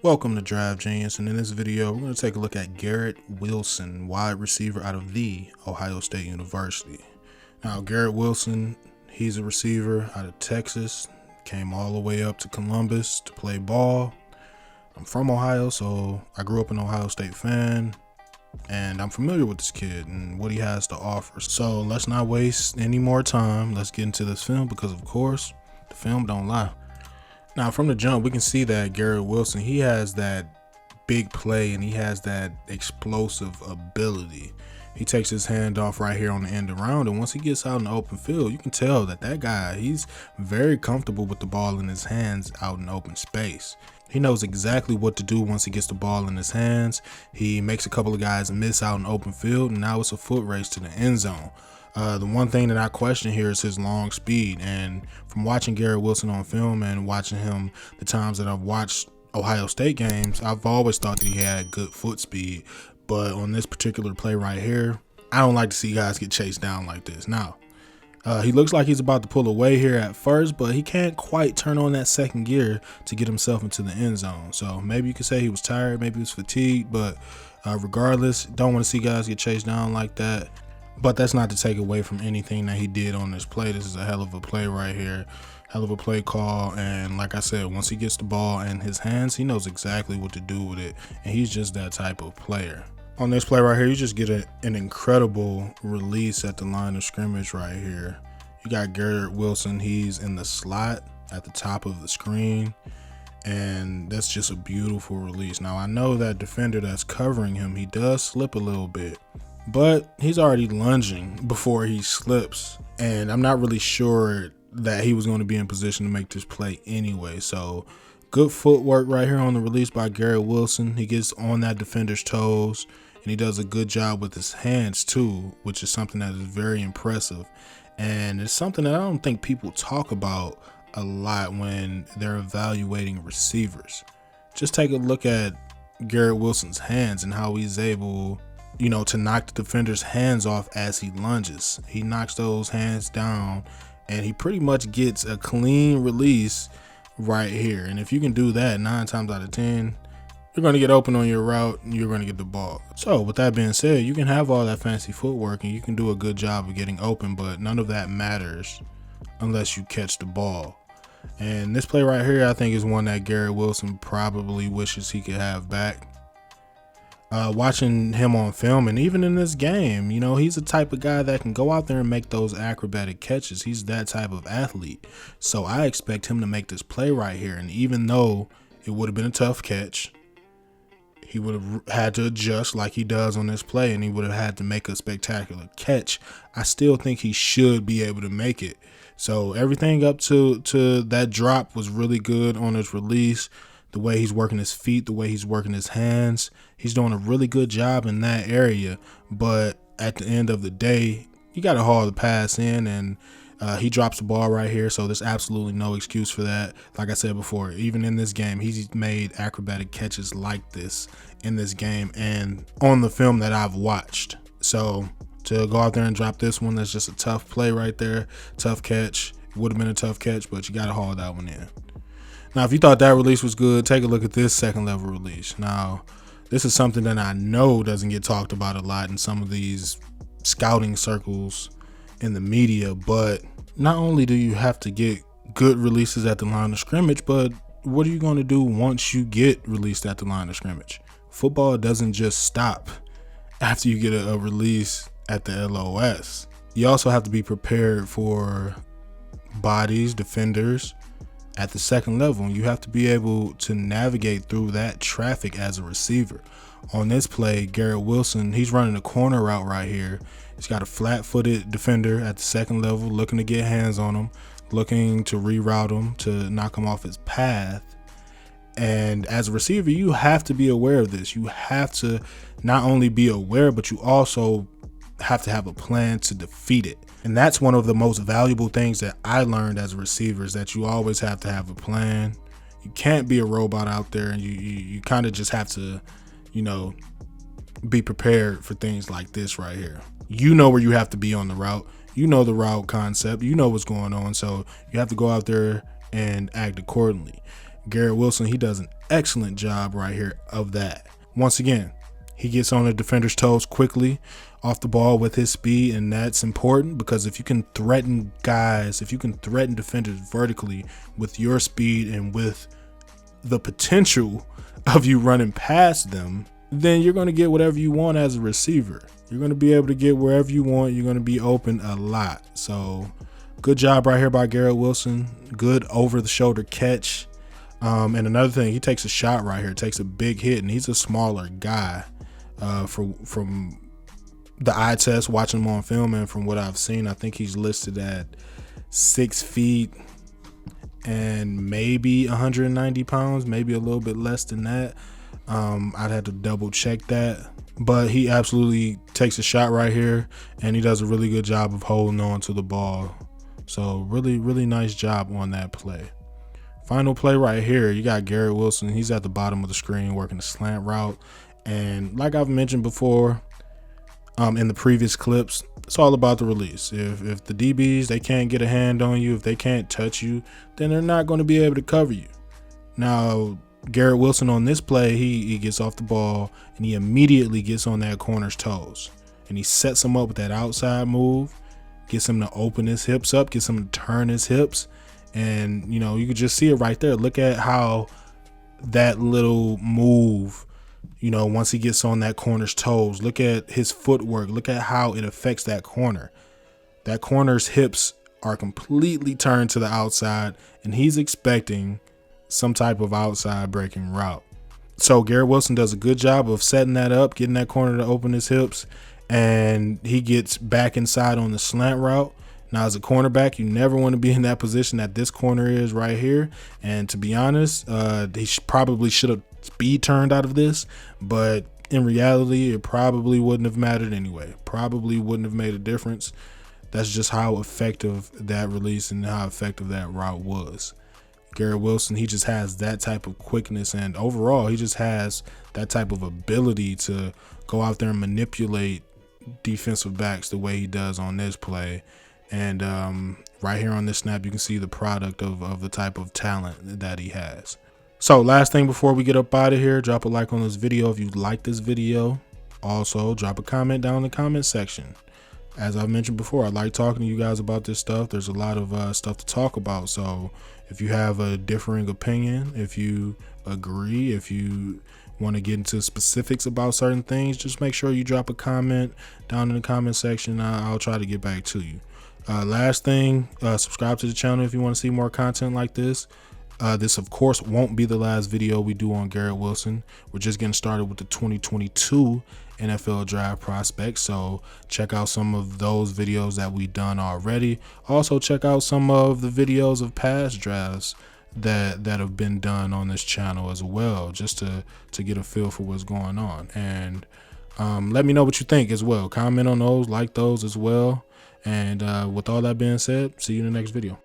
Welcome to Draft Genius, and in this video we're going to take a look at Garrett Wilson, wide receiver out of the Ohio State University. Now Garrett Wilson, he's a receiver out of Texas, came all the way up to Columbus to play ball. I'm from Ohio, so I grew up an Ohio State fan, and I'm familiar with this kid and what he has to offer. So let's not waste any more time. Let's get into this film because, of course, the film don't lie. Now, from the jump, we can see that Garrett Wilson, he has that big play and he has that explosive ability. He takes his hand off right here on the end around, and once he gets out in the open field, you can tell that guy, he's very comfortable with the ball in his hands out in open space. He knows exactly what to do once he gets the ball in his hands. He makes a couple of guys miss out in open field, and now it's a foot race to the end zone. The one thing that I question here is his long speed, and from watching Garrett Wilson on film and watching him the times that I've watched Ohio State games, I've always thought that he had good foot speed. But on this particular play right here, I don't like to see guys get chased down like this. Now, he looks like he's about to pull away here at first, but he can't quite turn on that second gear to get himself into the end zone. So maybe you could say he was tired, maybe he was fatigued, but regardless, don't want to see guys get chased down like that. But that's not to take away from anything that he did on this play. This is a hell of a play right here. Hell of a play call. And like I said, once he gets the ball in his hands, he knows exactly what to do with it. And he's just that type of player. On this play right here, you just get an incredible release at the line of scrimmage right here. You got Garrett Wilson. He's in the slot at the top of the screen. And that's just a beautiful release. Now, I know that defender that's covering him, he does slip a little bit, but he's already lunging before he slips, and I'm not really sure that he was going to be in position to make this play anyway. So good footwork right here on the release by Garrett Wilson. He gets on that defender's toes, and he does a good job with his hands too, which is something that is very impressive, and it's something that I don't think people talk about a lot when they're evaluating receivers. Just take a look at Garrett Wilson's hands and how he's able, to knock the defender's hands off as he lunges. He knocks those hands down, and he pretty much gets a clean release right here. And if you can do that 9 times out of 10, you're going to get open on your route and you're going to get the ball. So with that being said, you can have all that fancy footwork and you can do a good job of getting open, but none of that matters unless you catch the ball. And this play right here, I think, is one that Garrett Wilson probably wishes he could have back. Watching him on film and even in this game, he's the type of guy that can go out there and make those acrobatic catches. He's that type of athlete. So I expect him to make this play right here. And even though it would have been a tough catch, he would have had to adjust like he does on this play, and he would have had to make a spectacular catch. I still think he should be able to make it. So everything up to that drop was really good on his release. The way he's working his feet, the way he's working his hands, he's doing a really good job in that area. But at the end of the day, you got to haul the pass in, and he drops the ball right here. So there's absolutely no excuse for that. Like I said before, even in this game, he's made acrobatic catches like this in this game and on the film that I've watched. So to go out there and drop this one, that's just a tough play right there. Tough catch. Would have been a tough catch, but you got to haul that one in. Now, if you thought that release was good, take a look at this second level release. Now, this is something that I know doesn't get talked about a lot in some of these scouting circles in the media, but not only do you have to get good releases at the line of scrimmage, but what are you going to do once you get released at the line of scrimmage? Football doesn't just stop after you get a release at the LOS. You also have to be prepared for bodies, defenders, at the second level. You have to be able to navigate through that traffic as a receiver. On this play, Garrett Wilson, he's running a corner route right here. He's got a flat-footed defender at the second level looking to get hands on him, looking to reroute him, to knock him off his path. And as a receiver, you have to be aware of this. You have to not only be aware, but you also have to have a plan to defeat it. And that's one of the most valuable things that I learned as a receiver, is that you always have to have a plan. You can't be a robot out there, and you kind of just have to, be prepared for things like this right here. You know where you have to be on the route. You know the route concept. You know what's going on. So you have to go out there and act accordingly. Garrett Wilson, he does an excellent job right here of that. Once again, he gets on the defender's toes quickly off the ball with his speed, and that's important because if you can threaten guys, if you can threaten defenders vertically with your speed and with the potential of you running past them, then you're going to get whatever you want as a receiver. You're going to be able to get wherever you want. You're going to be open a lot. So good job right here by Garrett Wilson. Good over the shoulder catch. And another thing, he takes a shot right here, takes a big hit, and he's a smaller guy. From the eye test, watching him on film, and from what I've seen, I think he's listed at 6 feet and maybe 190 pounds, maybe a little bit less than that. I'd have to double check that, but he absolutely takes a shot right here, and he does a really good job of holding on to the ball. So really nice job on that play. Final play right here, you got Garrett Wilson. He's at the bottom of the screen working a slant route. And like I've mentioned before in the previous clips, it's all about the release. If the DBs, they can't get a hand on you, if they can't touch you, then they're not going to be able to cover you. Now, Garrett Wilson on this play, he gets off the ball and he immediately gets on that corner's toes. And he sets him up with that outside move, gets him to open his hips up, gets him to turn his hips. And, you know, you could just see it right there. Look at how that little move, you know, once he gets on that corner's toes, look at his footwork. Look at how it affects that corner. That corner's hips are completely turned to the outside, and he's expecting some type of outside breaking route. So Garrett Wilson does a good job of setting that up, getting that corner to open his hips, and he gets back inside on the slant route. Now, as a cornerback, you never want to be in that position that this corner is right here. And to be honest, he probably should have speed turned out of this, but in reality, it probably wouldn't have mattered anyway. Probably wouldn't have made a difference. That's just how effective that release and how effective that route was. Garrett Wilson, he just has that type of quickness, and overall, he just has that type of ability to go out there and manipulate defensive backs the way he does on this play. And right here on this snap, you can see the product of the type of talent that he has. So last thing before we get up out of here, drop a like on this video if you like this video. Also, drop a comment down in the comment section. As I've mentioned before, I like talking to you guys about this stuff. There's a lot of stuff to talk about. So if you have a differing opinion, if you agree, if you want to get into specifics about certain things, just make sure you drop a comment down in the comment section. I'll try to get back to you. Last thing, subscribe to the channel if you want to see more content like this. This, of course, won't be the last video we do on Garrett Wilson. We're just getting started with the 2022 NFL draft prospects. So check out some of those videos that we've done already. Also, check out some of the videos of past drafts that have been done on this channel as well, just to get a feel for what's going on. And let me know what you think as well. Comment on those, like those as well. And with all that being said, see you in the next video.